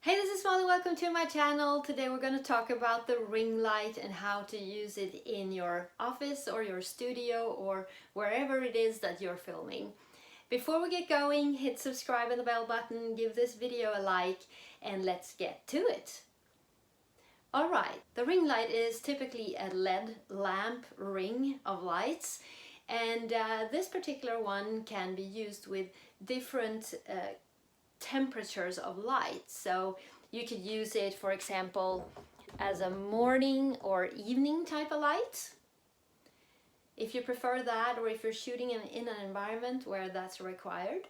Hey, this is Molly. Welcome to my channel. Today we're going to talk about the ring light and how to use it in your office or your studio or wherever it is that you're filming. Before we get going, hit subscribe and the bell button, give this video a like, and let's get to it. Alright, the ring light is typically a LED lamp ring of lights, and this particular one can be used with different temperatures of light. So you could use it, for example, as a morning or evening type of light, if you prefer that, or if you're shooting in an environment where that's required.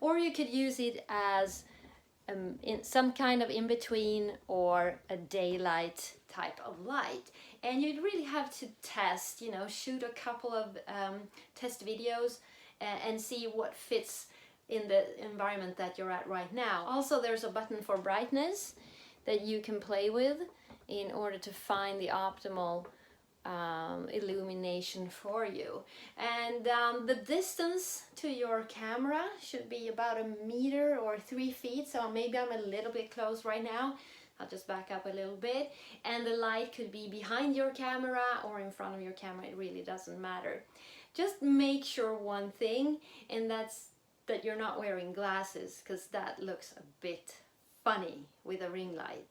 Or you could use it as in some kind of in-between or a daylight type of light. And you'd really have to test, shoot a couple of test videos and see what fits in the environment that you're at right now. Also, there's a button for brightness that you can play with in order to find the optimal illumination for you. And the distance to your camera should be about 1 meter or 3 feet, so maybe I'm a little bit close right now. I'll just back up a little bit, and the light could be behind your camera or in front of your camera. It really doesn't matter. Just make sure one thing, and that's that you're not wearing glasses, because that looks a bit funny with a ring light.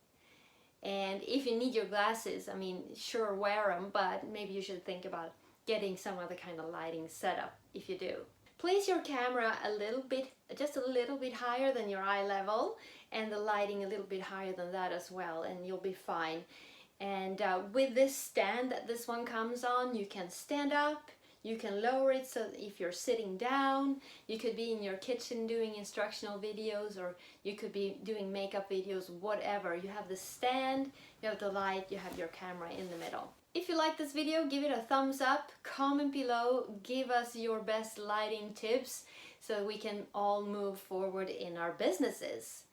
And if you need your glasses, I mean, sure, wear them, but maybe you should think about getting some other kind of lighting setup if you do. Place your camera a little bit, just a little bit higher than your eye level, and the lighting a little bit higher than that as well, and you'll be fine. And with this stand that this one comes on, you can stand up, you can lower it, so if you're sitting down, you could be in your kitchen doing instructional videos, or you could be doing makeup videos, whatever. You have the stand, you have the light, you have your camera in the middle. If you like this video, give it a thumbs up, comment below, give us your best lighting tips so we can all move forward in our businesses.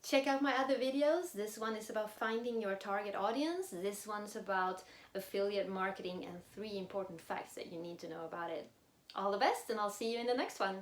Check out my other videos. This one is about finding your target audience. This one's about affiliate marketing and 3 important facts that you need to know about it. All the best, and I'll see you in the next one.